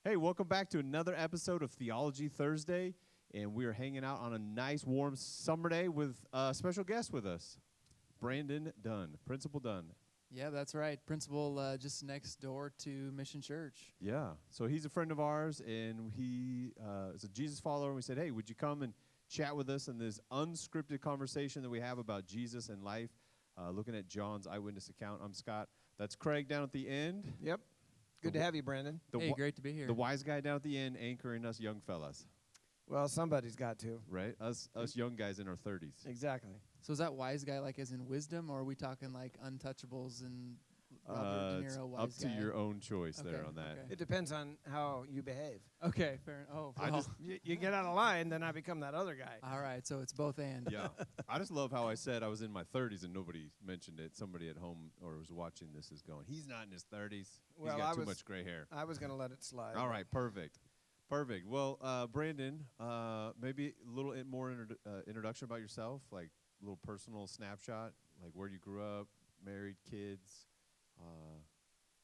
Hey, welcome back to another episode of Theology Thursday, and we are hanging out on a nice, warm summer day with a special guest with us, Brandon Dunn, Principal Dunn. Yeah, that's right. Principal just next door to Mission Church. Yeah, so he's a friend of ours, and he is a Jesus follower, and we said, hey, would you come and chat with us in this unscripted conversation that we have about Jesus and life, looking at John's eyewitness account. I'm Scott. That's Craig down at the end. Yep. Good to have you, Brandon. Hey, great to be here. The wise guy down at the end anchoring us young fellas. Well, somebody's got to. Right? Us young guys in our 30s. Exactly. So is that wise guy like as in wisdom, or are we talking like Untouchables and Robert De Niro wise up to guy? your own choice there on that. Okay. It depends on how you behave. Okay, fair enough. Oh, well. You get out of line, then I become that other guy. All right, so it's both and. Yeah. I just love how I said I was in my 30s and nobody mentioned it. Somebody at home or was watching this is going, he's not in his 30s. Well, He's got too much gray hair. I was going to let it slide. All right, perfect. Perfect. Well, Brandon, maybe a little more introduction about yourself, like a little personal snapshot, like where you grew up, married, kids.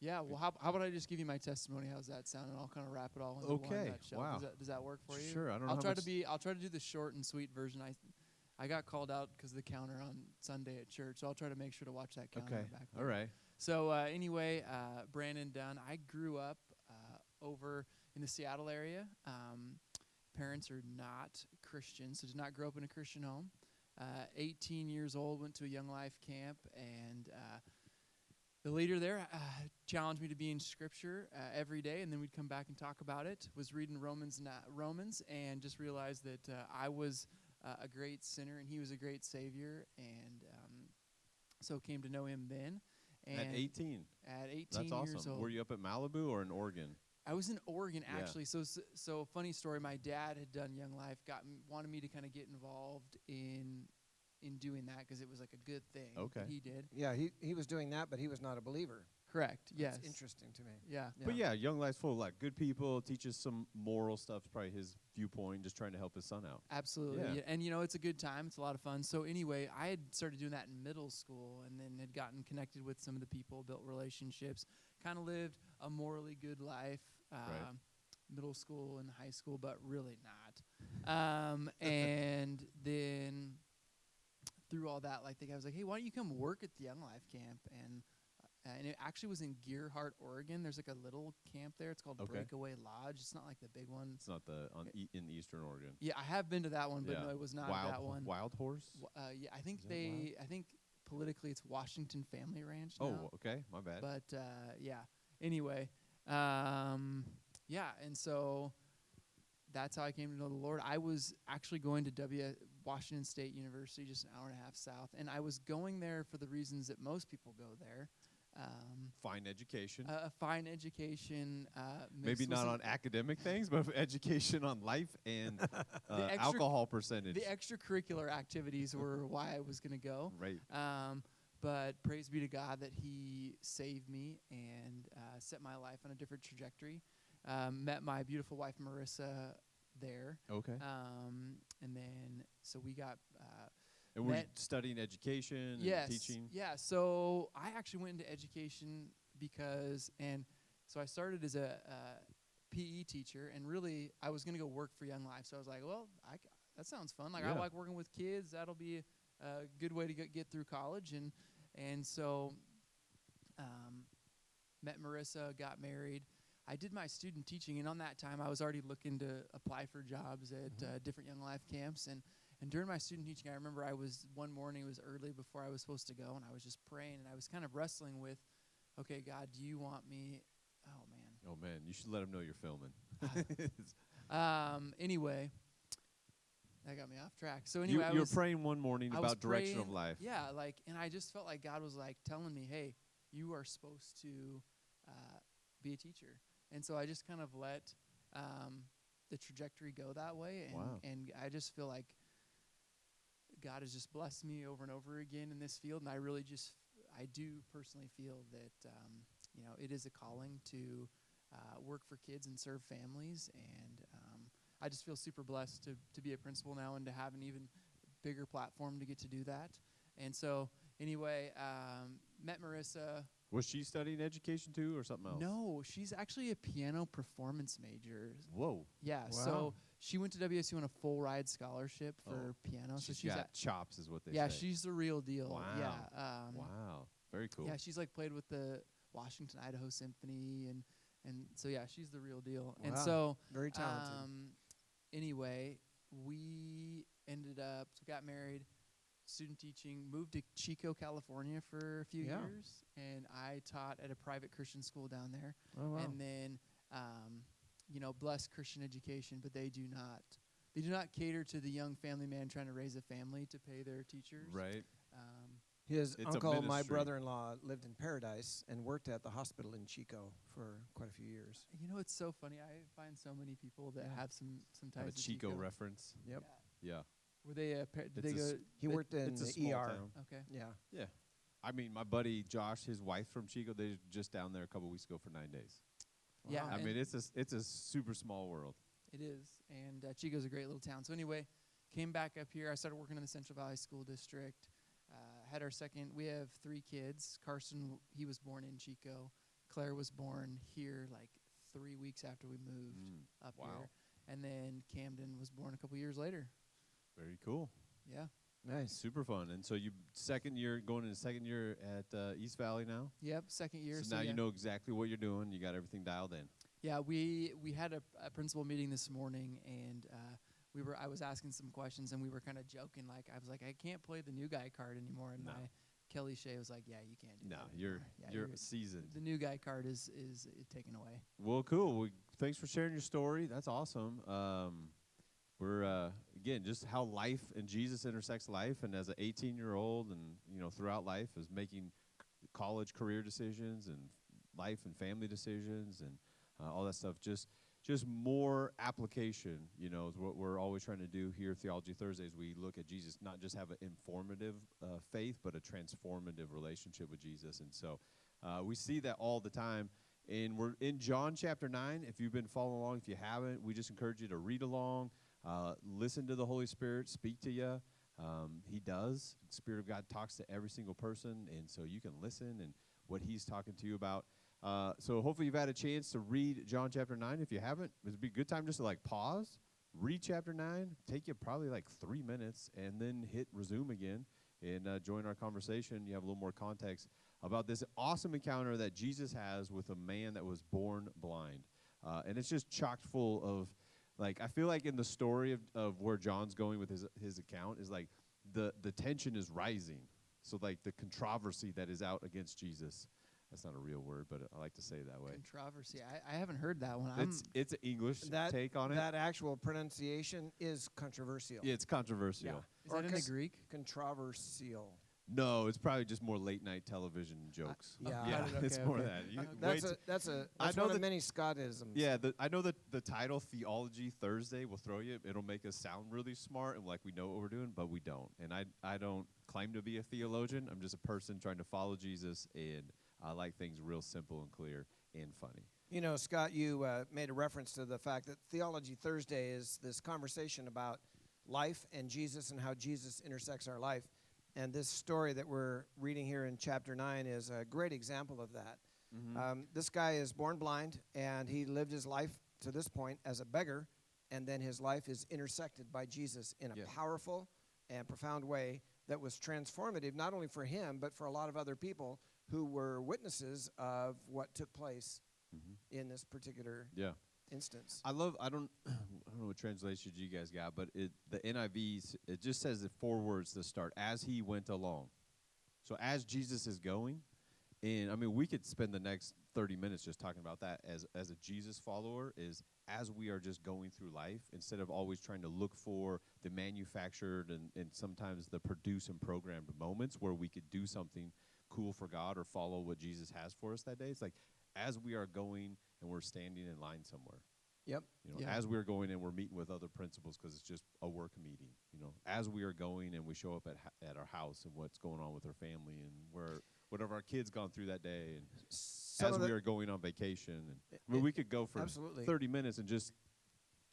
Yeah, well, how about I just give you my testimony? How's that sound? And I'll kind of wrap it all into one nutshell. Wow. Does that work for you? Sure. I don't know. I'll try to do the short and sweet version. I got called out because of the counter on Sunday at church, so I'll try to make sure to watch that counter Okay. back. All right. So anyway, Brandon Dunn. I grew up over in the Seattle area. Parents are not Christians, so did not grow up in a Christian home. 18 years old, went to a Young Life camp, and the leader there challenged me to be in Scripture every day, and then we'd come back and talk about it. Was reading Romans, and just realized that I was a great sinner, and he was a great Savior, and so came to know him then. And at 18? At 18 That's awesome. years old. Were you up at Malibu or in Oregon? I was in Oregon, actually. Yeah. So funny story. My dad had done Young Life, wanted me to kind of get involved in doing that because it was like a good thing. Okay. That he did. Yeah, he was doing that, but he was not a believer. Correct. Yes. That's interesting to me. Yeah. But yeah, Young Life's full of like good people, teaches some moral stuff, probably his viewpoint, just trying to help his son out. Absolutely. Yeah. Yeah. And, it's a good time. It's a lot of fun. So anyway, I had started doing that in middle school and then had gotten connected with some of the people, built relationships, kind of lived a morally good life, Right. middle school and high school, but really not. And then through all that, like the guy was like, hey, why don't you come work at the Young Life camp? And it actually was in Gearhart, Oregon. There's like a little camp there. It's called Breakaway Lodge. It's not like the big one. It's not in Eastern Oregon. Yeah, I have been to that one, but Yeah. no, it was not Wild, that one. Wild Horse? Yeah, I think politically it's Washington Family Ranch now. Oh, okay. My bad. But yeah. Anyway, yeah, and so that's how I came to know the Lord. I was actually going to Washington State University, just an hour and a half south, and I was going there for the reasons that most people go there. Fine education. A fine education. Maybe not on academic things, but education on life and alcohol percentage. The extracurricular activities were why I was going to go. Right. But praise be to God that he saved me and set my life on a different trajectory. Met my beautiful wife, Marissa, there. Okay. And then, so we got... and were you studying education and teaching? Yeah, so I actually went into education so I started as a PE teacher, and really I was going to go work for Young Life. So I was like, well, that sounds fun. Like I like working with kids. That'll be a good way to get through college. And so met Marissa, got married. I did my student teaching, and on that time I was already looking to apply for jobs at different Young Life camps. And during my student teaching, I remember one morning, it was early before I was supposed to go, and I was just praying, and I was kind of wrestling with, okay, God, do you want me? Oh, man, you should let him know you're filming. Anyway, that got me off track. So anyway, you were praying one morning about direction of life. Yeah, and I just felt like God was like telling me, hey, you are supposed to be a teacher. And so I just kind of let the trajectory go that way, and I just feel like God has just blessed me over and over again in this field, and I do personally feel that it is a calling to work for kids and serve families, and I just feel super blessed to be a principal now and to have an even bigger platform to get to do that. And so anyway, met Marissa, Was she studying education too, or something else? No, she's actually a piano performance major. Whoa. Yeah, so Wow. she went to WSU on a full ride scholarship for piano. So She's got at, chops, is what they yeah, say. she's the real deal. Wow. Yeah. Wow. Very cool. Yeah, she's like played with the Washington Idaho Symphony and so yeah, she's the real deal. And Wow. so Very talented. anyway, we ended up got married, student teaching, moved to Chico, California for a few Yeah. years, and I taught at a private Christian school down there. Oh, wow. And then bless Christian education, but they do not cater to the young family man trying to raise a family to pay their teachers. Right. His It's a uncle, my ministry. brother-in-law, lived in Paradise and worked at the hospital in Chico for quite a few years. It's so funny. I find so many people that Yeah. have some ties Have a to Chico reference. Yep. Yeah. Were they? Did It's they a go? He they- worked in It's a the small ER. town. Okay. Yeah. Yeah. I mean, my buddy Josh, his wife from Chico, they just down there a couple weeks ago for 9 days. Yeah. Wow. I and mean, it's a super small world. it is, and Chico's a great little town. So anyway, came back up here. I started working in the Central Valley School District. Had our second. We have 3 kids. Carson, he was born in Chico. Claire was born here like 3 weeks after we moved up wow. here, and then Camden was born a couple years later. Very cool. Yeah. Nice. Super fun. And so you going into second year at East Valley now? Yep. Second year. So now yeah. you know exactly what you're doing. You got everything dialed in. Yeah, we had a principal meeting this morning, and I was asking some questions, and we were kind of joking. Like I was like, I can't play the new guy card anymore, and No. my Kelly Shea was like, yeah, you can't do No, that you're anymore. Yeah, seasoned. the new guy card is taken away. Well, cool. Well, thanks for sharing your story. That's awesome. We're again just how life and Jesus intersects life, and as an 18-year-old, and throughout life is making college career decisions and life and family decisions and all that stuff. Just more application, is what we're always trying to do here at Theology Thursdays. We look at Jesus, not just have an informative faith, but a transformative relationship with Jesus. And so we see that all the time. And we're in John chapter 9. If you've been following along, if you haven't, we just encourage you to read along, listen to the Holy Spirit speak to you. He does. The Spirit of God talks to every single person, and so you can listen and what he's talking to you about. So hopefully you've had a chance to read John chapter 9. If you haven't, it would be a good time just to pause, read chapter 9, take you probably 3 minutes, and then hit resume again and join our conversation. You have a little more context about this awesome encounter that Jesus has with a man that was born blind. And it's just chock full of, I feel like in the story of where John's going with his account is the tension is rising. So the controversy that is out against Jesus. That's not a real word, but I like to say it that way. Controversy. I haven't heard that one. It's an English take on it. That actual pronunciation is controversial. Yeah, it's controversial. Yeah. Is that in the Greek? Controversial. No, it's probably just more late night television jokes. Yeah. Yeah, Okay, it's more okay. that. That's I know one of that- many Scotisms. Yeah, I know that the title Theology Thursday will throw you. It'll make us sound really smart and like we know what we're doing, but we don't. And I don't claim to be a theologian. I'm just a person trying to follow Jesus, and I like things real simple and clear and funny. Scott, you made a reference to the fact that Theology Thursday is this conversation about life and Jesus and how Jesus intersects our life. And this story that we're reading here in chapter 9 is a great example of that. This guy is born blind, and he lived his life to this point as a beggar, and then his life is intersected by Jesus in a powerful and profound way that was transformative, not only for him, but for a lot of other people who were witnesses of what took place in this particular instance. I don't know what translations you guys got, but the NIV, it just says it 4 words to start, as he went along. So as Jesus is going, and I mean, we could spend the next 30 minutes just talking about that as a Jesus follower, is as we are just going through life, instead of always trying to look for the manufactured and sometimes the produced and programmed moments where we could do something cool for God or follow what Jesus has for us that day. It's as we are going and we're standing in line somewhere. Yep. As we're going and we're meeting with other principals because it's just a work meeting. As we are going and we show up at our house and what's going on with our family and whatever our kids gone through that day, and as we are going on vacation. And we could go for absolutely 30 minutes and just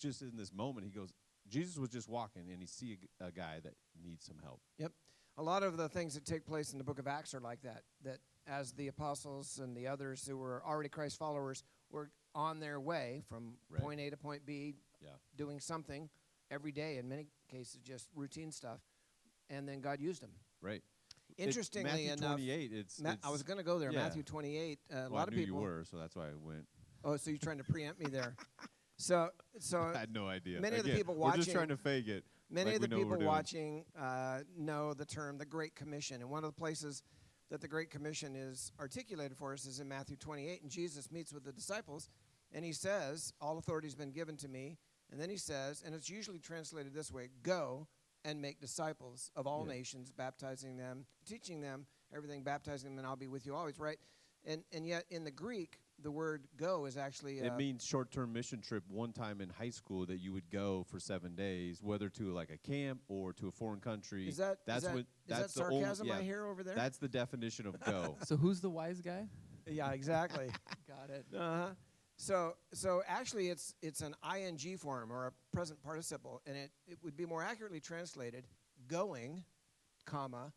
in this moment, he goes, Jesus was just walking and he see a guy that needs some help. Yep. A lot of the things that take place in the book of Acts are like that, that as the apostles and the others who were already Christ followers were on their way from Right. point A to point B, Yeah. doing something every day, in many cases just routine stuff, and then God used them. Right. Interestingly Matthew enough, 28, I was going to go there, yeah. Matthew 28, a well, lot I of knew people... you were, so that's why I went. Oh, so you're trying to preempt me there. So I had no idea. many of the Again, people we're just watching- trying to fake it. Many like of the we know what we're people doing. watching know the term the Great Commission. And one of the places that the Great Commission is articulated for us is in Matthew 28. And Jesus meets with the disciples, and he says, all authority has been given to me. And then he says, and it's usually translated this way, go and make disciples of all nations, baptizing them, teaching them everything, baptizing them, and I'll be with you always, right? And yet in the Greek, the word go is actually... it means short-term mission trip one time in high school that you would go for 7 days, whether to like a camp or to a foreign country. Is that sarcasm I hear over there? That's the definition of go. So who's the wise guy? Yeah, exactly. Got it. Uh-huh. So actually it's an ing form or a present participle, and it would be more accurately translated going, comma,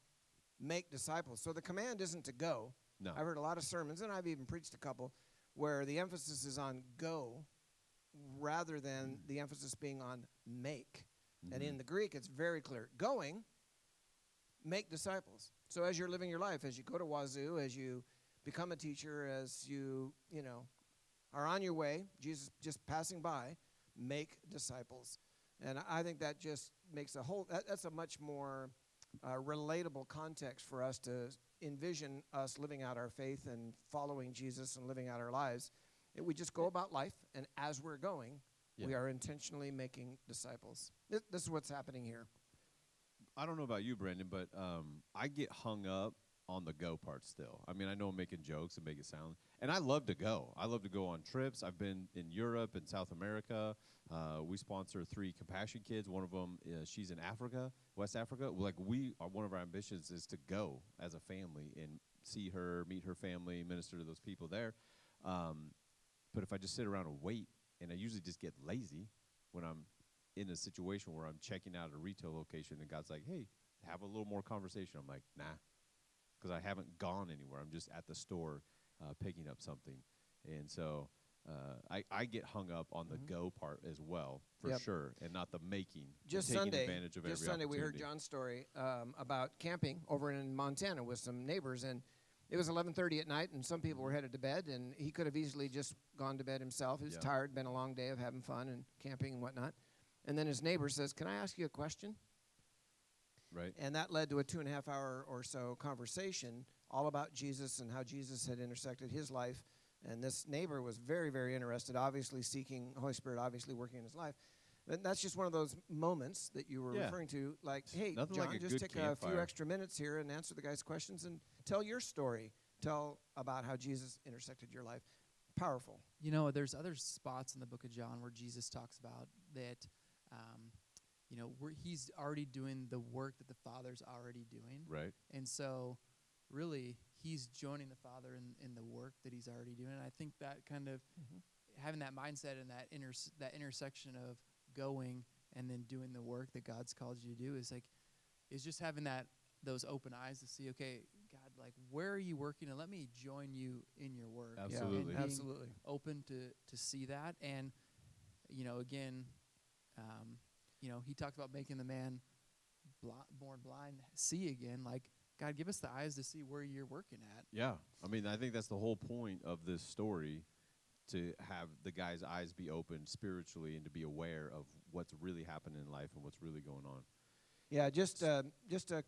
make disciples. So the command isn't to go. No. I've heard a lot of sermons, and I've even preached a couple, where the emphasis is on go rather than the emphasis being on make. Mm-hmm. And in the Greek, it's very clear. Going, make disciples. So as you're living your life, as you go to Wazoo, as you become a teacher, as you are on your way, Jesus just passing by, make disciples. And I think that just makes that's a much more relatable context for us to envision us living out our faith and following Jesus and living out our lives. We just go about life, and as we're going, we are intentionally making disciples. This is what's happening here. I don't know about you, Brandon, but I get hung up on the go part still. I mean, I know I'm making jokes and make it sound, and I love to go. I love to go on trips. I've been in Europe and South America. We sponsor 3 compassion kids. One of them, she's in Africa, West Africa. Like one of our ambitions is to go as a family and see her, meet her family, minister to those people there. But if I just sit around and wait, and I usually just get lazy when I'm in a situation where I'm checking out a retail location and God's like, hey, have a little more conversation. I'm like, nah, because I haven't gone anywhere. I'm just at the store picking up something. And so I get hung up on the go part as well, for sure, and not the making, Just taking Sunday, advantage of every Sunday we heard opportunity. John's story about camping over in Montana with some neighbors, and it was 11:30 at night, and some people were headed to bed, and he could have easily just gone to bed himself. He was tired, been a long day of having fun and camping and whatnot. And then his neighbor says, "Can I ask you a question?" Right. And that led to a 2.5 hour or so conversation all about Jesus and how Jesus had intersected his life. And this neighbor was very, very interested, obviously seeking Holy Spirit, obviously working in his life. And that's just one of those moments that you were referring to, like, hey, Nothing John, like a just good take a few campfire. extra minutes here and answer the guy's questions and tell your story. Tell about how Jesus intersected your life. Powerful. You know, there's other spots in the book of John where Jesus talks about that, where he's already doing the work that the Father's already doing. Right. And so, really, he's joining the Father in the work that he's already doing. And I think that kind of having that mindset and that intersection of going and then doing the work that God's called you to do is just having those open eyes to see, okay, God, like, where are you working? And let me join you in your work. Absolutely. And being Absolutely. open to see that. And, again, he talked about making the man born blind see again. Like, God, give us the eyes to see where you're working at. Yeah. I mean, I think that's the whole point of this story, to have the guy's eyes be open spiritually and to be aware of what's really happening in life and what's really going on. Yeah, just a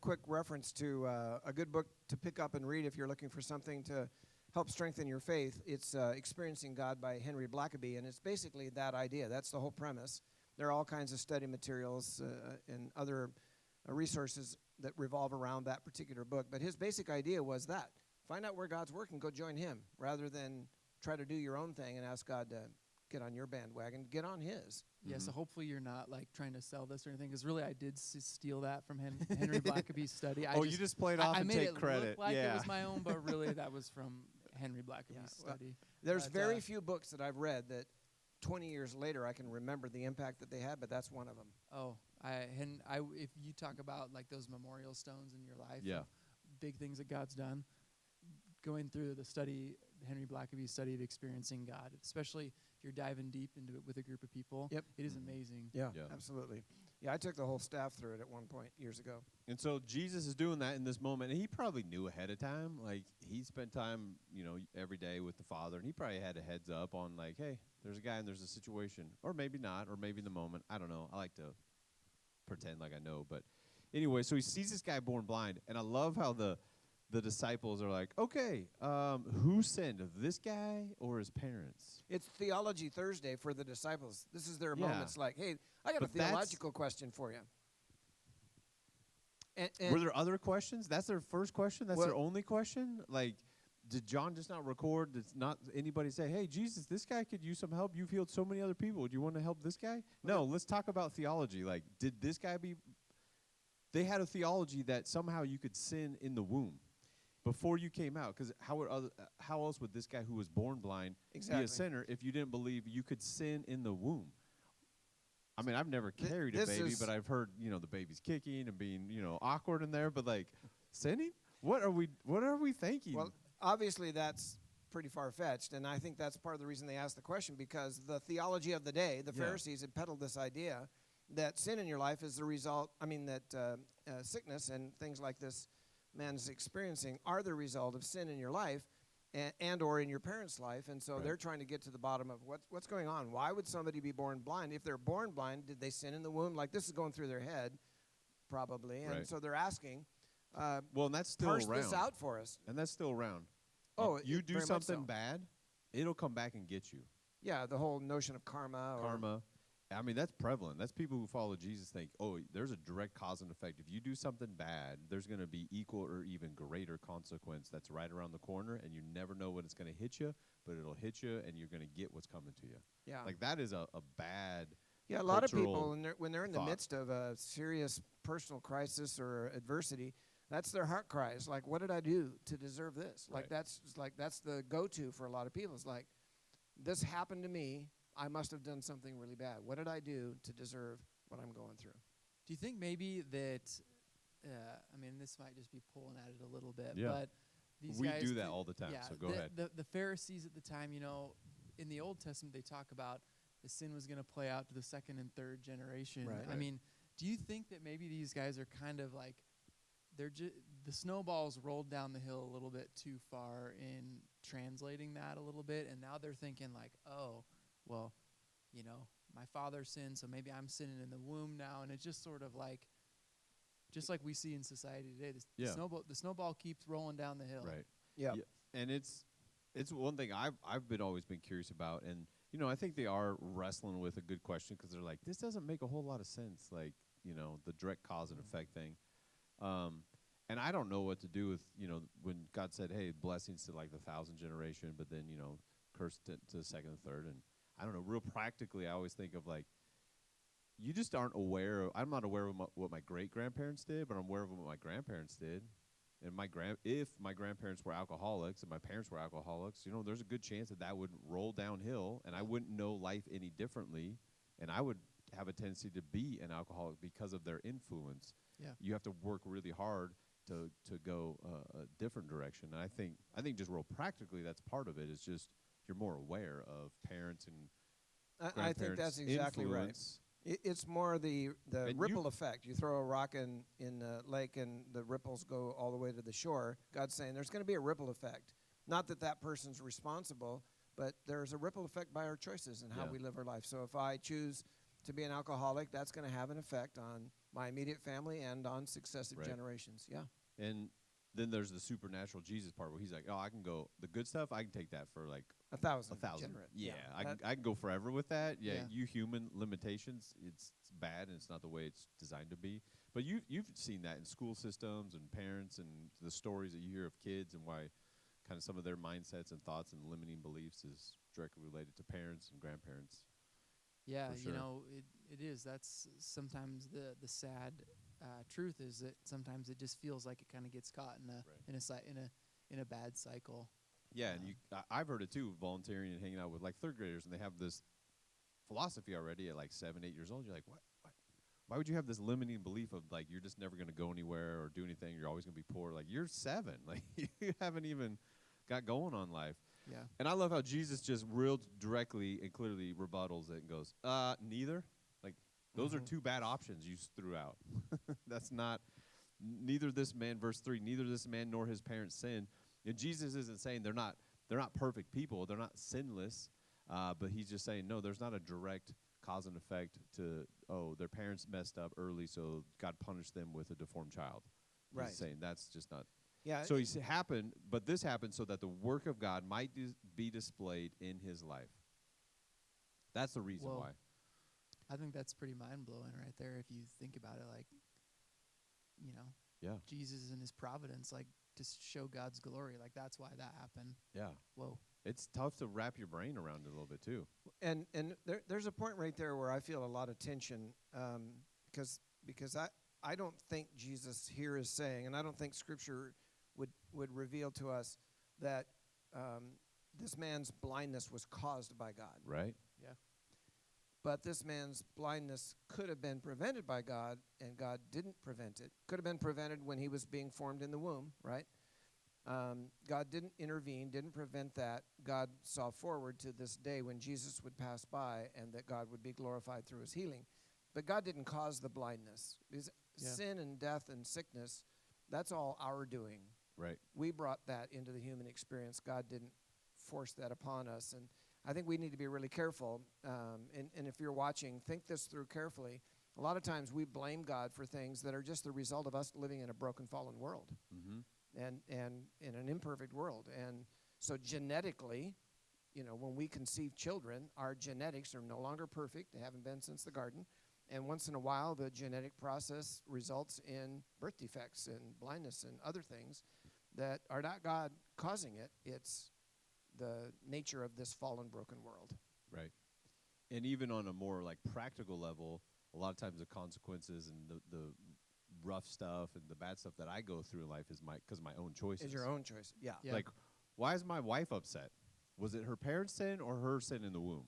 quick reference to a good book to pick up and read if you're looking for something to help strengthen your faith. It's Experiencing God by Henry Blackaby, and it's basically that idea. That's the whole premise. There are all kinds of study materials and other resources that revolve around that particular book, but his basic idea was that. Find out where God's working, go join him, rather than try to do your own thing and ask God to get on your bandwagon, get on his. Yeah, so hopefully you're not, like, trying to sell this or anything, because really I did steal that from Henry Blackaby's study. You just play it off and made take it credit. Look like it was my own, but really that was from Henry Blackaby's study. There's But, very few books that I've read that 20 years later I can remember the impact that they had, but that's one of them. Oh, If you talk about like those memorial stones in your life, Yeah. of big things that God's done, going through the study, Henry Blackaby's study of experiencing God, especially if you're diving deep into it with a group of people, Yep. it is amazing. Yeah, Yeah. absolutely. Yeah, I took the whole staff through it at one point years ago. And so Jesus is doing that in this moment, and he probably knew ahead of time. Like, he spent time, every day with the Father, and he probably had a heads up on, like, hey, there's a guy and there's a situation. Or maybe not, or maybe in the moment. I don't know. I like to pretend like I know. But anyway, so he sees this guy born blind, and I love how the disciples are like, okay, who sinned, this guy or his parents? It's Theology Thursday for the disciples. This is their Yeah. moments like, hey, I got But a theological question for you. And Were there other questions? That's their first question? That's their Well- only question? Like, did John just not record? Did not anybody say, hey, Jesus, this guy could use some help? You've healed so many other people. Do you want to help this guy? No, let's talk about theology. Like, did this guy they had a theology that somehow you could sin in the womb before you came out. Because how else would this guy who was born blind be Exactly. a sinner if you didn't believe you could sin in the womb? I mean, I've never carried a this baby, is- but I've heard, the baby's kicking and being, awkward in there. But like, sinning? What are we thinking? well, obviously that's pretty far-fetched, and I think that's part of the reason they asked the question, because the theology of the day, the Yeah. Pharisees had peddled this idea that sin in your life is the result, that sickness and things like this man is experiencing are the result of sin in your life and or in your parents' life, and so Right. they're trying to get to the bottom of what's going on. Why would somebody be born blind? If they're born blind, did they sin in the womb? Like, this is going through their head, probably, and Right. so they're asking, well, and that's still parse around. this out for us. And that's still around. Oh, you do very much something so. bad, it'll come back and get you. Yeah, the whole notion of karma. Karma. I mean, that's prevalent. That's people who follow Jesus think, oh, there's a direct cause and effect. If you do something bad, there's going to be equal or even greater consequence that's right around the corner, and you never know when it's going to hit you, but it'll hit you, and you're going to get what's coming to you. Yeah. Like, that is a bad Yeah, a lot of cultural people, when they're in the thought. midst of a serious personal crisis or adversity, that's their heart cries. Like, what did I do to deserve this? Like, Right. that's the go-to for a lot of people. It's like, this happened to me. I must have done something really bad. What did I do to deserve what I'm going through? Do you think maybe that, this might just be pulling at it a little bit, Yeah. but these We guys do that all the time, yeah, so go ahead. The Pharisees at the time, in the Old Testament, they talk about the sin was going to play out to the second and third generation. Right. I Right. mean, do you think that maybe these guys are kind of like, the snowball's rolled down the hill a little bit too far in translating that a little bit, and now they're thinking like, oh, well, my father sinned, so maybe I'm sinning in the womb now, and it's just sort of like, just like we see in society today, Yeah. the snowball keeps rolling down the hill. Right. Yeah. And it's one thing I've always been curious about, and I think they are wrestling with a good question, because they're like, this doesn't make a whole lot of sense, like the direct cause and effect thing, and I don't know what to do with when God said, hey, blessings to like the 1,000th generation, but then curse to the second and third, and I don't know. Real practically, I always think of like, you just aren't aware. I'm not aware of what my great grandparents did, but I'm aware of what my grandparents did. And if my grandparents were alcoholics and my parents were alcoholics, there's a good chance that would roll downhill, and I wouldn't know life any differently, and I would have a tendency to be an alcoholic because of their influence. Yeah. You have to work really hard to go a different direction. And I think just real practically, that's part of it. Is just you're more aware of parents and I think that's grandparents' exactly right. influence. It's more the And ripple effect. You throw a rock in the lake and the ripples go all the way to the shore. God's saying there's going to be a ripple effect. Not that person's responsible, but there's a ripple effect by our choices and how Yeah. we live our life. So if I choose to be an alcoholic, that's going to have an effect on my immediate family and on successive Right. generations. Yeah. And then there's the supernatural Jesus part where he's like, oh, I can go, the good stuff, I can take that for like 1,000. 1,000. Generate. Yeah, I can go forever with that. Yeah, Yeah. you human limitations, it's bad and it's not the way it's designed to be. But you've seen that in school systems and parents and the stories that you hear of kids and why kind of some of their mindsets and thoughts and limiting beliefs is directly related to parents and grandparents. Yeah, For sure. it is. That's sometimes the sad truth is that sometimes it just feels like it kind of gets caught in a bad cycle. Yeah, and I've heard it too, volunteering and hanging out with like third graders, and they have this philosophy already at like 7, 8 years old. You're like, Why would you have this limiting belief of like you're just never going to go anywhere or do anything? You're always going to be poor. Like you're 7. Like you haven't even got going on life. Yeah. And I love how Jesus just real directly and clearly rebuttals it and goes, neither. Like those are 2 bad options you threw out. That's not neither this man, verse 3, neither this man nor his parents sinned. And Jesus isn't saying they're not perfect people. They're not sinless. But he's just saying, no, there's not a direct cause and effect to, their parents messed up early, so God punished them with a deformed child. Right. He's saying that's just not. Yeah. So this happened so that the work of God might be displayed in his life. That's the reason why. I think that's pretty mind-blowing right there if you think about it. Like, Yeah. Jesus and his providence, like, to show God's glory. Like, that's why that happened. Yeah. Whoa. It's tough to wrap your brain around it a little bit, too. And there's a point right there where I feel a lot of tension because I don't think Jesus here is saying, and I don't think Scripture would reveal to us that this man's blindness was caused by God. Right? Yeah. But this man's blindness could have been prevented by God, and God didn't prevent it. Could have been prevented when he was being formed in the womb, right? God didn't intervene, didn't prevent that. God saw forward to this day when Jesus would pass by and that God would be glorified through his healing. But God didn't cause the blindness. Because sin and death and sickness, that's all our doing. Right. We brought that into the human experience. God didn't force that upon us. And I think we need to be really careful. And if you're watching, think this through carefully. A lot of times we blame God for things that are just the result of us living in a broken, fallen world. Mm-hmm. And in an imperfect world. And so genetically, when we conceive children, our genetics are no longer perfect. They haven't been since the garden. And once in a while, the genetic process results in birth defects and blindness and other things that are not God causing it. It's the nature of this fallen, broken world. Right. And even on a more like practical level, a lot of times the consequences and the rough stuff and the bad stuff that I go through in life is because of my own choices. Is your own choice. Yeah. Like, why is my wife upset? Was it her parents' sin or her sin in the womb?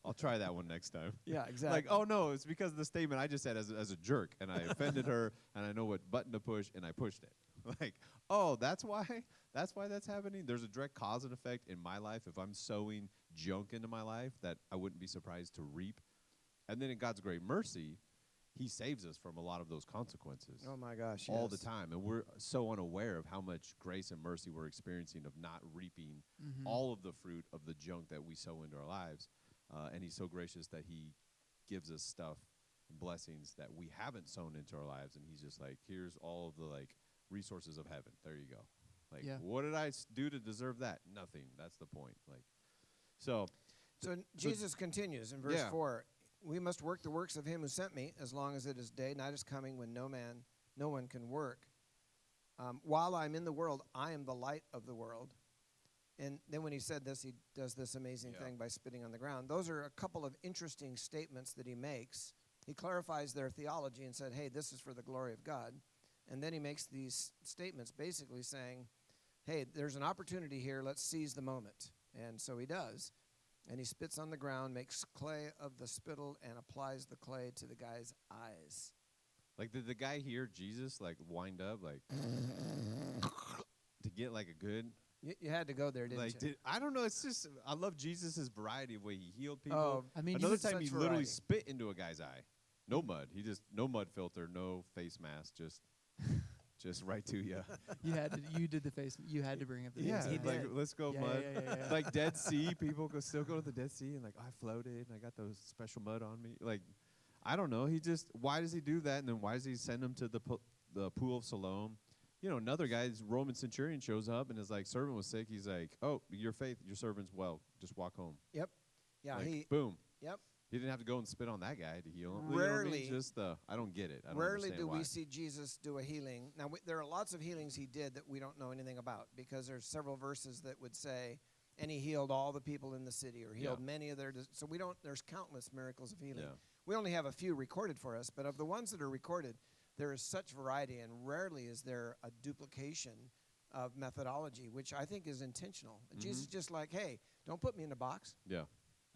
I'll try that one next time. Yeah, exactly. Like, oh no, it's because of the statement I just said as a jerk, and I offended her, and I know what button to push, and I pushed it. Like, oh, that's why that's happening. There's a direct cause and effect in my life. If I'm sowing junk into my life, that I wouldn't be surprised to reap. And then in God's great mercy, he saves us from a lot of those consequences. Oh my gosh, all the time. And we're so unaware of how much grace and mercy we're experiencing of not reaping all of the fruit of the junk that we sow into our lives. And he's so gracious that he gives us stuff and blessings that we haven't sown into our lives. And he's just like, here's all of the like resources of heaven. There you go. Like, what did I do to deserve that? Nothing. That's the point. Like, so Jesus continues in verse 4. We must work the works of him who sent me, as long as it is day. Night is coming when no one can work. While I'm in the world, I am the light of the world. And then when he said this, he does this amazing thing by spitting on the ground. Those are a couple of interesting statements that he makes. He clarifies their theology and said, hey, this is for the glory of God. And then he makes these statements basically saying, hey, there's an opportunity here. Let's seize the moment. And so he does. And he spits on the ground, makes clay of the spittle, and applies the clay to the guy's eyes. Like, did the guy hear Jesus, like, wind up, like, to get, like, a good... You had to go there, didn't you? I don't know. It's just, I love Jesus' variety of way he healed people. Oh, I mean, another time he literally spit into a guy's eye. No mud. No mud filter, no face mask, just right to you. You did the face. You had to bring up the face. He like, did. let's go mud. Yeah. Like Dead Sea, people still go to the Dead Sea and like, I floated and I got those special mud on me. Like, I don't know. Why does he do that? And then why does he send him to the pool of Siloam? Another guy, this Roman centurion, shows up and his like servant was sick. He's like, oh, your servant's well. Just walk home. Yep. Yeah. Like, boom. Yep. He didn't have to go and spit on that guy to heal him. Rarely, I don't get it. I don't rarely understand do why. we see Jesus do a healing. Now, there are lots of healings he did that we don't know anything about because there's several verses that would say, and he healed all the people in the city or healed many of their. So there's countless miracles of healing. Yeah. We only have a few recorded for us, but of the ones that are recorded, there is such variety, and rarely is there a duplication of methodology, which I think is intentional. Jesus is just like, hey, don't put me in a box. Yeah.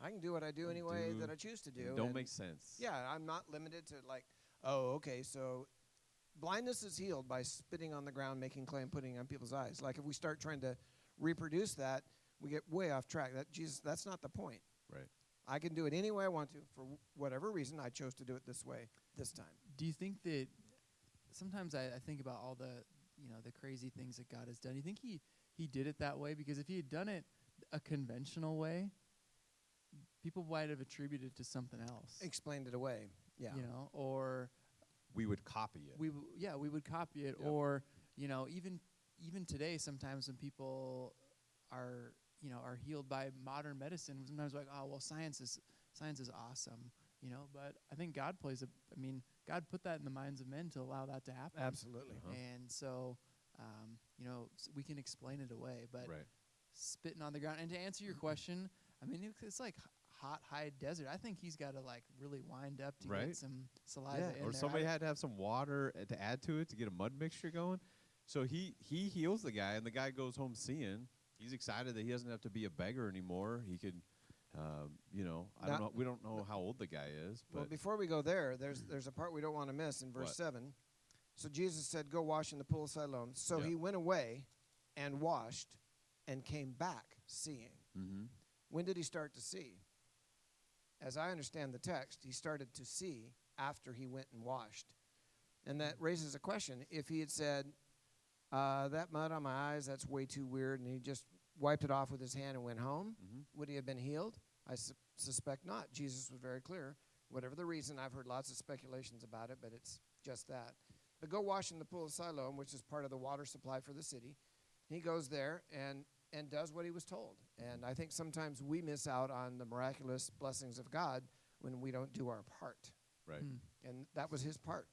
I can do what I do any way that I choose to do. Don't make sense. Yeah, I'm not limited to like, oh, okay, so blindness is healed by spitting on the ground, making clay, and putting it on people's eyes. Like if we start trying to reproduce that, we get way off track. That's not the point. Right. I can do it any way I want to for whatever reason. I chose to do it this way this time. Do you think that sometimes I think about all the the crazy things that God has done? Do you think he did it that way? Because if he had done it a conventional way, people might have attributed it to something else. Explained it away. Yeah. Or we would copy it. we would copy it. Yep. Or even today, sometimes when people are healed by modern medicine, sometimes we're like, oh well, science is awesome, But I think God God put that in the minds of men to allow that to happen. Absolutely. And so, we can explain it away, but Right. spitting on the ground. And to answer your question, it's like hot, high desert. I think he's got to like really wind up to Right. get some saliva Yeah, in or there. somebody had to have some water to add to it to get a mud mixture going. So he heals the guy, and the guy goes home seeing. He's excited that he doesn't have to be a beggar anymore. He could, I don't know. We don't know how old the guy is. But Well, before we go there, there's a part we don't want to miss in verse What? 7. So Jesus said, go wash in the pool of Siloam. So Yeah. he went away and washed and came back seeing. mm-hmm. When did he start to see? As I understand the text, he started to see after he went and washed. And that raises a question. If he had said, that mud on my eyes, that's way too weird, and he just wiped it off with his hand and went home, Mm-hmm. would he have been healed? I suspect not. Jesus was very clear. Whatever the reason, I've heard lots of speculations about it, but it's just that. But go wash in the pool of Siloam, which is part of the water supply for the city. He goes there and does what he was told. And I think sometimes we miss out on the miraculous blessings of God when we don't do our part. Right. And that was his part.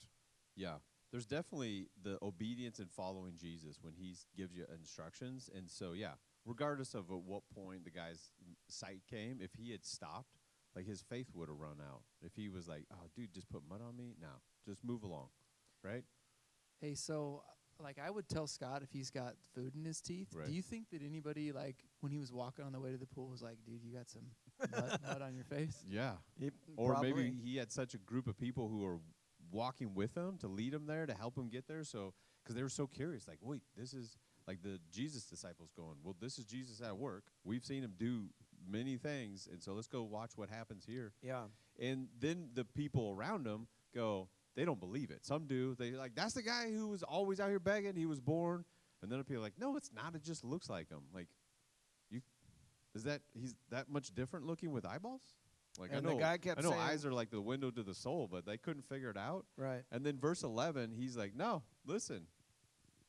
Yeah. There's definitely the obedience in following Jesus when he gives you instructions. And so, yeah, regardless of at what point the guy's sight came, if he had stopped, like his faith would have run out. If he was like, oh, dude, just put mud on me? No, just move along, right? Hey, so like I would tell Scott if he's got food in his teeth. Right. Do you think that anybody like when he was walking on the way to the pool was like, dude, you got some mud on your face? Yeah. He Or probably- maybe he had such a group of people who were walking with him to lead him there, to help him get there. So, because they were so curious, like, wait, this is like the Jesus disciples going, well, this is Jesus at work. We've seen him do many things, and so let's go watch what happens here. Yeah. And then the people around him go, they don't believe it. Some do. They like, that's the guy who was always out here begging. He was born. And then people are like, no, it's not. It just looks like him. Like, he's that much different looking with eyeballs? Like, And I know, the guy kept I know saying- eyes are like the window to the soul, but they couldn't figure it out. Right. And then verse 11, he's like, no, listen,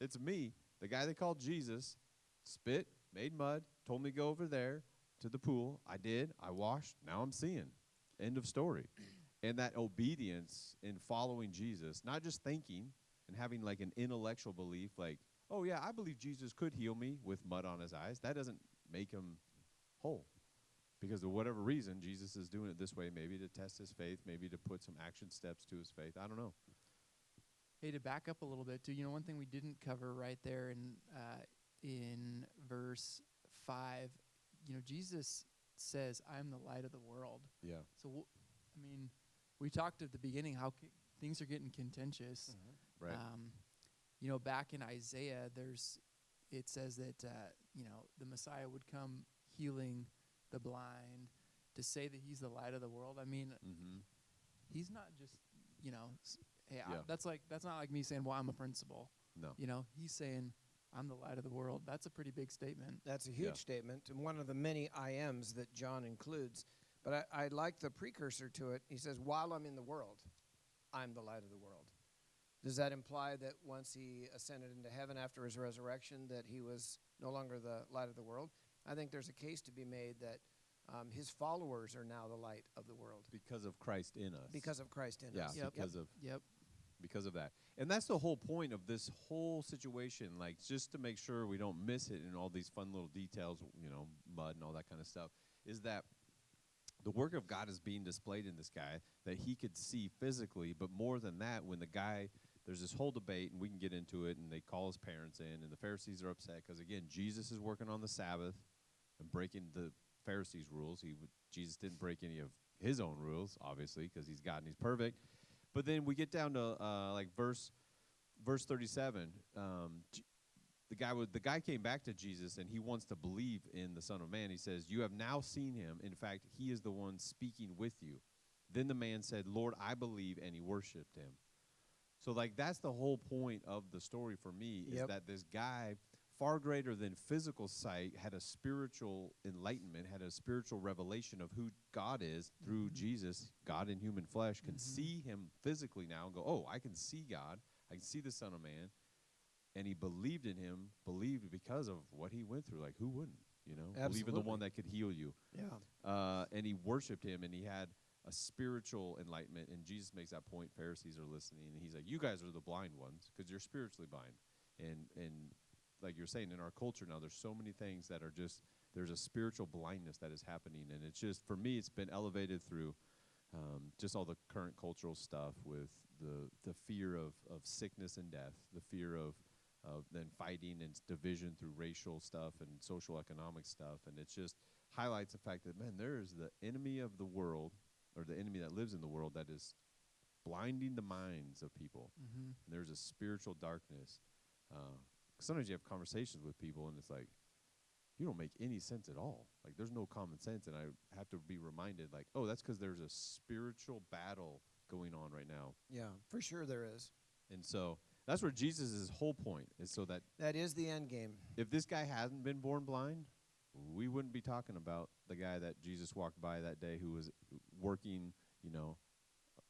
it's me, the guy they called Jesus, spit, made mud, told me to go over there to the pool. I did. I washed. Now I'm seeing. End of story. And that obedience in following Jesus, not just thinking and having like an intellectual belief like, oh, yeah, I believe Jesus could heal me with mud on his eyes. That doesn't make him whole. Because of whatever reason, Jesus is doing it this way, maybe to test his faith, maybe to put some action steps to his faith. I don't know. Hey, to back up a little bit, too, one thing we didn't cover right there in verse 5, Jesus says, I'm the light of the world. Yeah. So, we talked at the beginning how things are getting contentious. Right. Back in Isaiah, it says that, the Messiah would come healing the blind, to say that he's the light of the world. Mm-hmm. He's not just, hey, Yeah. that's not like me saying, well, I'm a principal. No. He's saying, I'm the light of the world. That's a pretty big statement. That's a huge Yeah. statement, and one of the many I ams that John includes. But I like the precursor to it. He says, while I'm in the world, I'm the light of the world. Does that imply that once he ascended into heaven after his resurrection, that he was no longer the light of the world? I think there's a case to be made that his followers are now the light of the world. Because of Christ in us. Because of Christ in Yeah, us. Yep. because of that. And that's the whole point of this whole situation, like just to make sure we don't miss it in all these fun little details, mud and all that kind of stuff, is that the work of God is being displayed in this guy that he could see physically, but more than that, when the guy, there's this whole debate, and we can get into it, and they call his parents in, and the Pharisees are upset because, again, Jesus is working on the Sabbath and breaking the Pharisees' rules. Jesus didn't break any of his own rules, obviously, because he's God and he's perfect. But then we get down to like verse 37. The guy came back to Jesus, and he wants to believe in the Son of Man. He says, "You have now seen him. In fact, he is the one speaking with you." Then the man said, "Lord, I believe," and he worshipped him. So, like, that's the whole point of the story for me, is that this guy, far greater than physical sight, had a spiritual enlightenment, had a spiritual revelation of who God is through Jesus. God in human flesh can see him physically now and go, "Oh, I can see God. I can see the Son of Man." And he believed in him, believed because of what he went through. Like, who wouldn't, you know? Absolutely. Believe in the one that could heal you. Yeah. And he worshiped him, and he had a spiritual enlightenment. And Jesus makes that point. Pharisees are listening, and he's like, "You guys are the blind ones because you're spiritually blind." And like you're saying, in our culture now, there's so many things that are just, there's a spiritual blindness that is happening. And it's just, for me, it's been elevated through just all the current cultural stuff with the fear of sickness and death, the fear of then fighting and division through racial stuff and social economic stuff. And it just highlights the fact that, man, there is the enemy of the world, or the enemy that lives in the world, that is blinding the minds of people. And there's a spiritual darkness. Sometimes you have conversations with people, and it's like, you don't make any sense at all. Like, there's no common sense. And I have to be reminded, like, oh, that's because there's a spiritual battle going on right now. Yeah, for sure there is. And so that's where Jesus' whole point is, so that That is the end game. if this guy hadn't been born blind, we wouldn't be talking about the guy that Jesus walked by that day who was working, you know,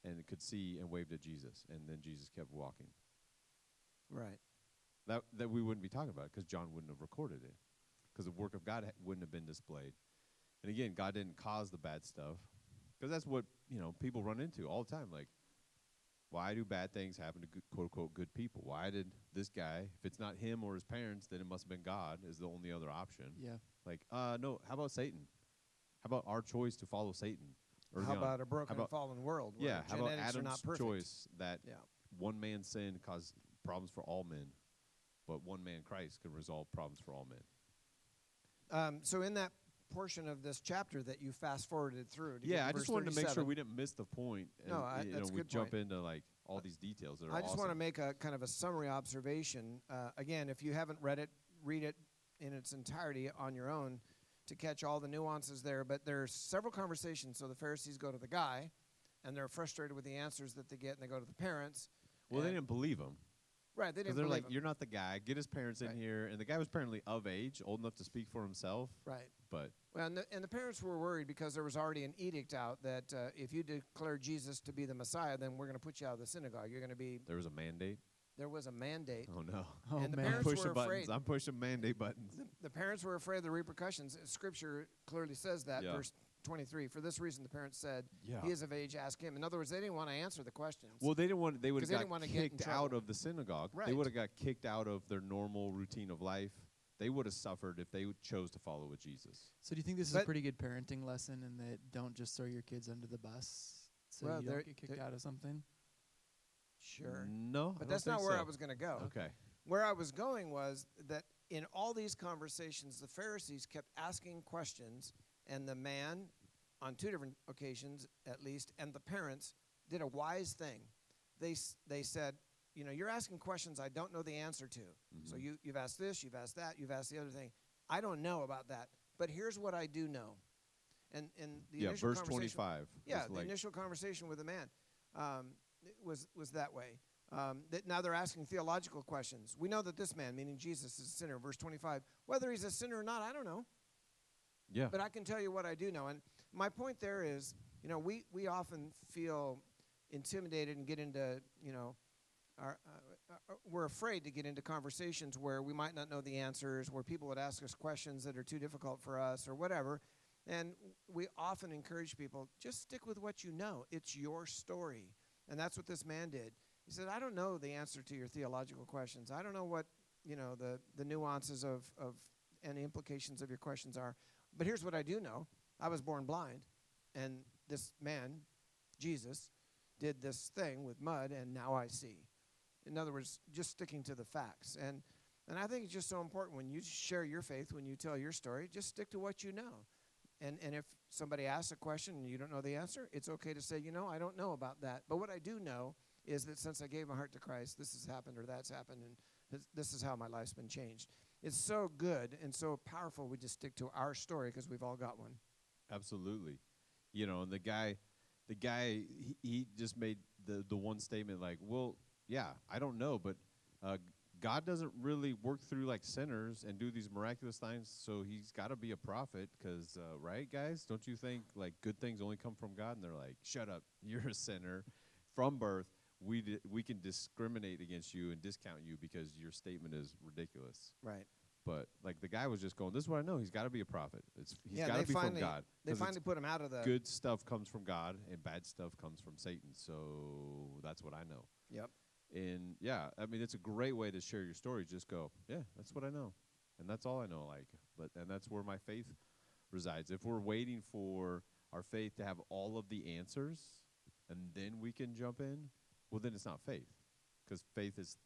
and could see and waved at Jesus, and then Jesus kept walking. Right. That we wouldn't be talking about it, because John wouldn't have recorded it, because the work of God wouldn't have been displayed. And again, God didn't cause the bad stuff, because that's what, you know, people run into all the time. Like, why do bad things happen to quote-unquote good people? Why did this guy, if it's not him or his parents, then it must have been God is the only other option. Yeah. Like, no, how about Satan? How about our choice to follow Satan? How about a broken and fallen world where Yeah, how about genetics are not Adam's perfect? choice that one man's sin caused problems for all men, but one man, Christ, can resolve problems for all men. So in that portion of this chapter that you fast-forwarded through. I just wanted to make sure we didn't miss the point. No, that's a we good jump point. into, like, all these details that are I just awesome. want to make a kind of a summary observation. Again, if you haven't read it, read it in its entirety on your own to catch all the nuances there. But there's several conversations. So the Pharisees go to the guy, and they're frustrated with the answers that they get, and they go to the parents. Well, they didn't believe him. Right, they didn't They're believe like, him. "You're not the guy. Get his parents in here." And the guy was apparently of age, old enough to speak for himself. Right. But Well, and the parents were worried because there was already an edict out that if you declare Jesus to be the Messiah, then we're going to put you out of the synagogue. You're going to be. there was a mandate. There was a mandate. Oh no! Oh, And the man. parents Pushing were buttons. afraid. I'm pushing mandate buttons. The parents were afraid of the repercussions. Scripture clearly says that, Yeah. verse 23. For this reason, the parents said, Yeah. he is of age, ask him. In other words, they didn't want to answer the questions. Well, they didn't want. They would 'Cause have they didn't got wanna get in kicked trouble. out of the synagogue. They Right. would have got kicked out of their normal routine of life. They would have suffered if they chose to follow with Jesus. So do you think this is But- a pretty good parenting lesson in that don't just throw your kids under the bus so Well, you there- don't get kicked out of something? Sure. No, But that's not where I was going to go. Okay. Where I was going was that in all these conversations, the Pharisees kept asking questions, and the man, on two different occasions at least, and the parents did a wise thing. They said, you know, you're asking questions I don't know the answer to. So you've asked this, you've asked that, you've asked the other thing. I don't know about that, but here's what I do know. And the initial verse conversation, 25. Yeah, was the initial conversation with the man was that way. That now they're asking theological questions. We know that this man, meaning Jesus, is a sinner. Verse 25. Whether he's a sinner or not, I don't know. Yeah. But I can tell you what I do know. And my point there is, you know, we often feel intimidated and get into, you know, we're afraid to get into conversations where we might not know the answers, where people would ask us questions that are too difficult for us or whatever. And we often encourage people, just stick with what you know. It's your story. And that's what this man did. He said, I don't know the answer to your theological questions. I don't know what, you know, the nuances of and the implications of your questions are. But here's what I do know. I was born blind. And this man, Jesus, did this thing with mud, and now I see. In other words, just sticking to the facts. And I think it's just so important when you share your faith, when you tell your story, just stick to what you know. And if somebody asks a question and you don't know the answer, it's okay to say, I don't know about that. But what I do know is that since I gave my heart to Christ, this has happened or that's happened, and this is how my life's been changed. It's so good and so powerful we just stick to our story because we've all got one. Absolutely. And the guy, he just made the one statement like, well, yeah, I don't know, but God doesn't really work through like sinners and do these miraculous things, so he's got to be a prophet because, right, guys? Don't you think like good things only come from God? And they're like, shut up, you're a sinner from birth. We can discriminate against you and discount you because your statement is ridiculous. Right. But like the guy was just going, this is what I know. He's got to be a prophet. He's Yeah, got to be finally- from God. They 'Cause finally put him out of the... good stuff comes from God and bad stuff comes from Satan. So that's what I know. Yep. And yeah, I mean, it's a great way to share your story. Just go, yeah, that's what I know. And that's all I know. And that's where my faith resides. If we're waiting for our faith to have all of the answers and then we can jump in, well, then it's not faith. Because faith is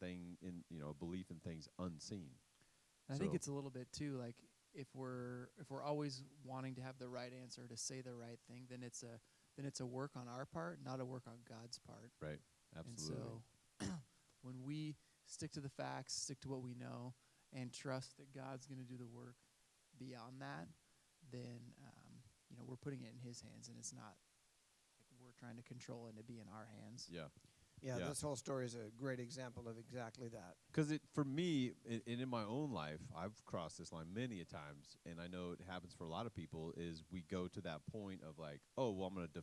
belief in things unseen. And I think it's a little bit too, like if we're always wanting to have the right answer, to say the right thing, then it's a work on our part, not a work on God's part. Right. Absolutely. And so when we stick to the facts, stick to what we know, and trust that God's going to do the work beyond that, then we're putting it in His hands, and it's not like we're trying to control it and to be in our hands. Yeah. Yeah, this whole story is a great example of exactly that. Because for me, and in my own life, I've crossed this line many a times, and I know it happens for a lot of people, is we go to that point of like, oh, well, I'm going to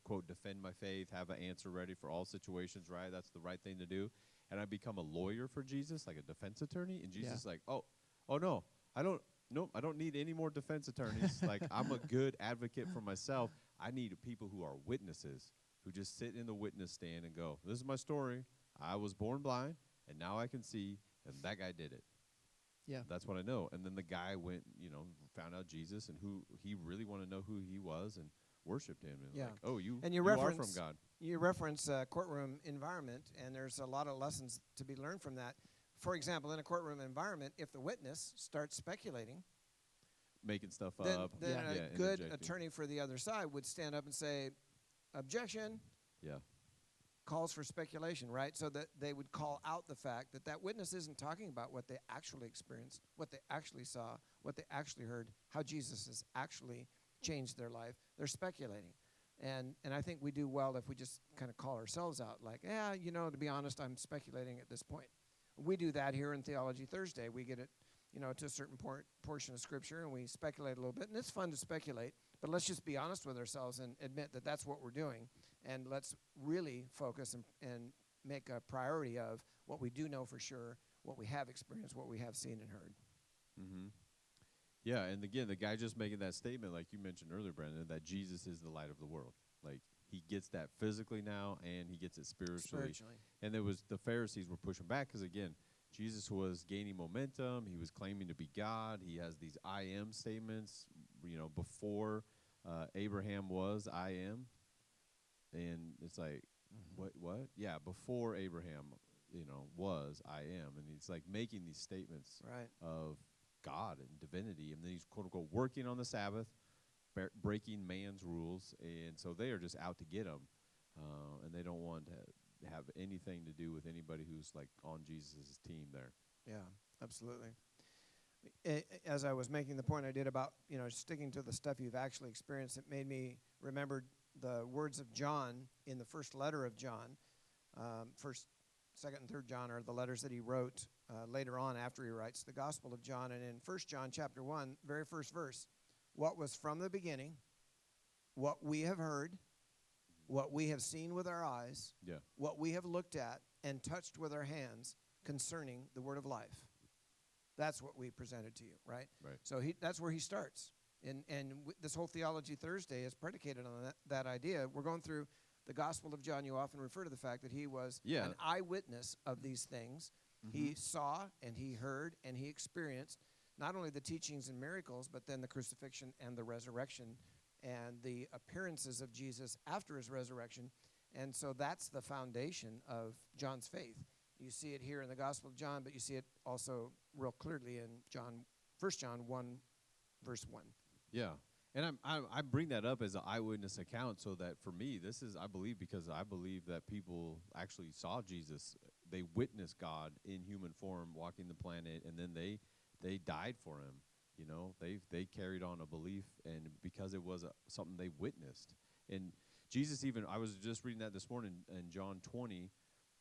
quote, defend my faith, have an answer ready for all situations, right? That's the right thing to do. And I become a lawyer for Jesus, like a defense attorney, and Jesus is like, oh, no, I don't need any more defense attorneys. Like, I'm a good advocate for myself. I need people who are witnesses, who just sit in the witness stand and go, this is my story. I was born blind, and now I can see, and that guy did it. Yeah. That's what I know. And then the guy went, found out Jesus and who he really wanted to know who he was and worshipped him. And like, oh, you are from God. You reference courtroom environment, and there's a lot of lessons to be learned from that. For example, in a courtroom environment, if the witness starts speculating, making stuff then up. Then a good attorney for the other side would stand up and say, objection. Yeah. Calls for speculation, right? So that they would call out the fact that witness isn't talking about what they actually experienced, what they actually saw, what they actually heard, how Jesus has actually changed their life. They're speculating. And I think we do well if we just kind of call ourselves out like, to be honest, I'm speculating at this point. We do that here in Theology Thursday. We get it, to a certain portion of Scripture, and we speculate a little bit. And it's fun to speculate, but let's just be honest with ourselves and admit that that's what we're doing. And let's really focus and make a priority of what we do know for sure, what we have experienced, what we have seen and heard. Mm-hmm. Yeah, and again, the guy just making that statement, like you mentioned earlier, Brandon, that Jesus is the light of the world. Like, he gets that physically now, and he gets it spiritually. And the Pharisees were pushing back because, again, Jesus was gaining momentum. He was claiming to be God. He has these I am statements, before Abraham was, I am. And it's like, what? Yeah, before Abraham, was, I am. And he's like making these statements of God and divinity. And then he's, quote unquote, working on the Sabbath, breaking man's rules. And so they are just out to get him. And they don't want to have anything to do with anybody who's like on Jesus' team there. Yeah, absolutely. As I was making the point I did about, sticking to the stuff you've actually experienced, it made me remember the words of John in the first letter of John. First, Second, and Third John are the letters that he wrote later on after he writes the Gospel of John. And in 1 John chapter 1, very first verse, what was from the beginning, what we have heard, what we have seen with our eyes, what we have looked at and touched with our hands concerning the word of life. That's what we presented to you, right? Right. So that's where he starts. And this whole Theology Thursday is predicated on that idea. We're going through the Gospel of John. You often refer to the fact that he was an eyewitness of these things. Mm-hmm. He saw and he heard and he experienced not only the teachings and miracles, but then the crucifixion and the resurrection and the appearances of Jesus after his resurrection. And so that's the foundation of John's faith. You see it here in the Gospel of John, but you see it also real clearly in 1 John 1, verse 1. Yeah. And I bring that up as an eyewitness account so that for me, this is, I believe, because I believe that people actually saw Jesus. They witnessed God in human form walking the planet, and then they died for him. You know, they carried on a belief, and because it was something they witnessed. And Jesus even, I was just reading that this morning in John 20,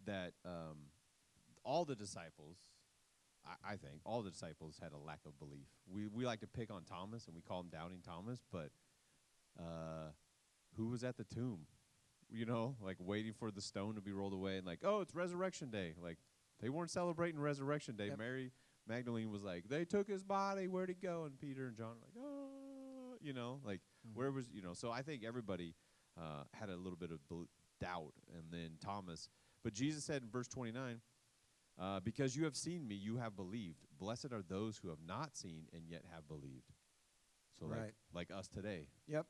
that all the disciples, I think, all the disciples had a lack of belief. We like to pick on Thomas, and we call him Doubting Thomas, but who was at the tomb? You know, like waiting for the stone to be rolled away, and like, oh, it's Resurrection Day. Like, they weren't celebrating Resurrection Day. Yep. Mary Magdalene was like, they took his body, where'd it go? And Peter and John were like, oh, you know, like, where was, you know, so I think everybody had a little bit of doubt, and then Thomas. But Jesus said in verse 29, because you have seen me, you have believed. Blessed are those who have not seen and yet have believed. So Right. like us today. Yep.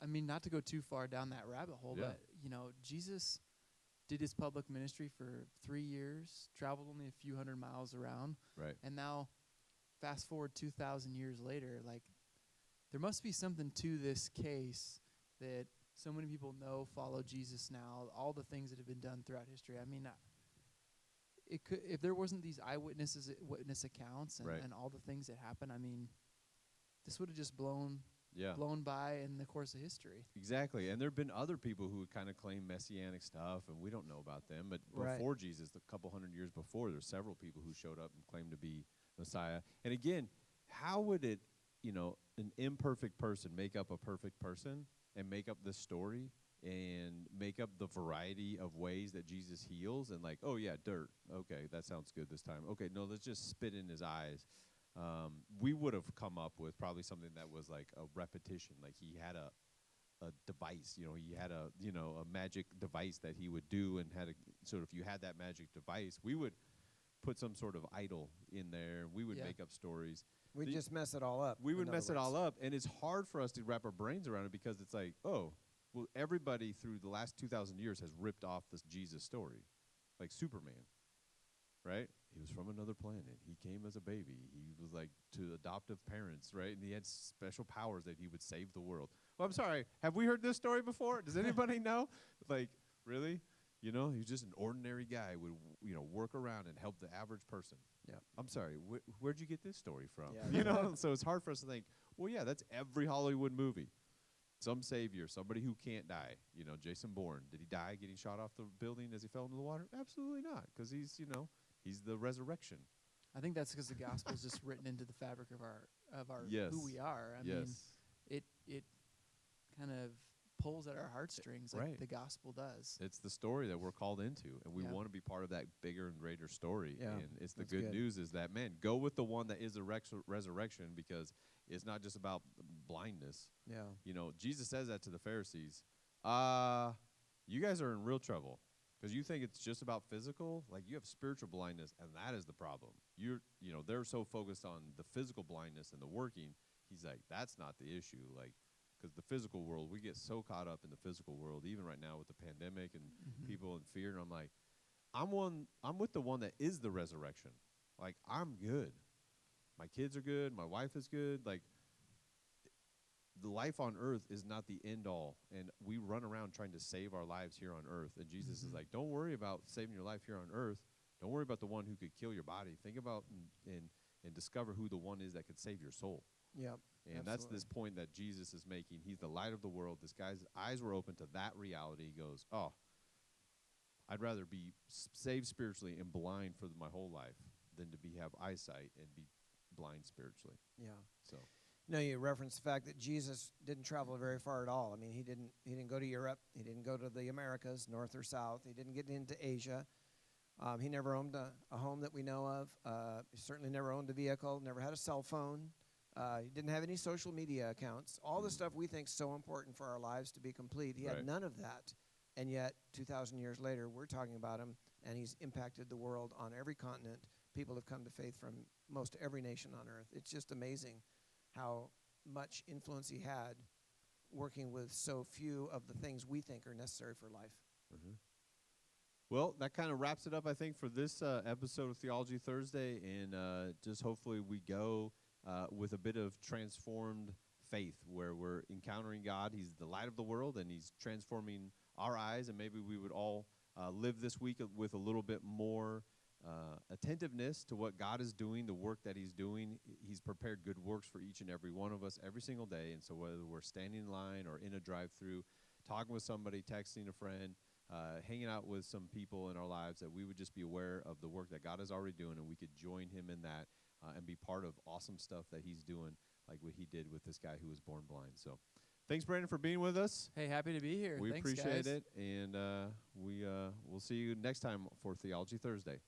I mean, not to go too far down that rabbit hole, Yeah. but, you know, Jesus did his public ministry for 3 years, traveled only a few hundred miles around. Right. And now, fast forward 2,000 years later, like, there must be something to this case that so many people know, follow Jesus now, all the things that have been done throughout history. I mean, it could, if there wasn't these witness accounts and, Right. and all the things that happen, I mean, this would have just blown Yeah. by in the course of history. Exactly. And there have been other people who kind of claim messianic stuff, and we don't know about them. But Right. before Jesus, a couple hundred years before, there's several people who showed up and claimed to be Messiah. And again, how would it, you know, an imperfect person make up a perfect person and make up this story and make up the variety of ways that Jesus heals? And like, oh, yeah, dirt. Okay, that sounds good this time. Okay, no, let's just spit in his eyes. We would have come up with probably something that was like a repetition. Like he had a device, you know, he had a magic device that he would do, and had a, so if you had that magic device, we would put some sort of idol in there. We would Yeah. make up stories. We just mess it all up. We would in mess other it all words. up, and it's hard for us to wrap our brains around it, because it's like, oh, well, everybody through the last 2,000 years has ripped off this Jesus story, like Superman, right? He was from another planet. He came as a baby. He was like to adoptive parents, right? And he had special powers that he would save the world. Well, I'm sorry. Have we heard this story before? Does anybody know? Like, really? You know, he was just an ordinary guy, would, you know, work around and help the average person. Yeah. I'm sorry. Where'd you get this story from? Yeah. You know, so it's hard for us to think, well, yeah, that's every Hollywood movie. Some savior, somebody who can't die. You know, Jason Bourne. Did he die getting shot off the building as he fell into the water? Absolutely not, because he's, you know, he's the resurrection. I think that's because the gospel is just written into the fabric of our Yes. who we are. I mean, it kind of pulls at our heartstrings like Right. the gospel does. It's the story that we're called into, and we Yeah. want to be part of that bigger and greater story. Yeah, And it's the that's good good. news is that, man, go with the one that is the resurrection, because it's not just about blindness. Yeah. You know, Jesus says that to the Pharisees. You guys are in real trouble, because you think it's just about physical. Like, you have spiritual blindness, and that is the problem. You know, they're so focused on the physical blindness and the working. He's like, that's not the issue. Like, because the physical world, we get so caught up in the physical world, even right now with the pandemic and people in fear. And I'm like, I'm with the one that is the resurrection. Like, I'm good. My kids are good. My wife is good. Like, the life on earth is not the end all. And we run around trying to save our lives here on earth. And Jesus is like, don't worry about saving your life here on earth. Don't worry about the one who could kill your body. Think about and discover who the one is that could save your soul. Yep. And that's this point that Jesus is making. He's the light of the world. This guy's eyes were open to that reality. He goes, oh, I'd rather be saved spiritually and blind for my whole life than to have eyesight and be blind spiritually. Yeah. So, No, you referenced the fact that Jesus didn't travel very far at all. I mean, he didn't go to Europe. He didn't go to the Americas, north or south. He didn't get into Asia. He never owned a home that we know of. He certainly never owned a vehicle, never had a cell phone. He didn't have any social media accounts. All the stuff we think is so important for our lives to be complete. He Right. had none of that. And yet, 2,000 years later, we're talking about him, and he's impacted the world on every continent. People have come to faith from most every nation on earth. It's just amazing how much influence he had working with so few of the things we think are necessary for life. well, that kind of wraps it up, I think, for this episode of Theology Thursday. And just hopefully we go with a bit of transformed faith, where we're encountering God. He's the light of the world, and He's transforming our eyes, and maybe we would all live this week with a little bit more attentiveness to what God is doing, the work that He's doing. He's prepared good works for each and every one of us every single day. And so whether we're standing in line or in a drive-through, talking with somebody, texting a friend, hanging out with some people in our lives, that we would just be aware of the work that God is already doing, and we could join Him in that and be part of awesome stuff that He's doing, like what He did with this guy who was born blind. So thanks, Brandon, for being with us. Hey, happy to be here. We Thanks, appreciate guys. it, and we'll see you next time for Theology Thursday.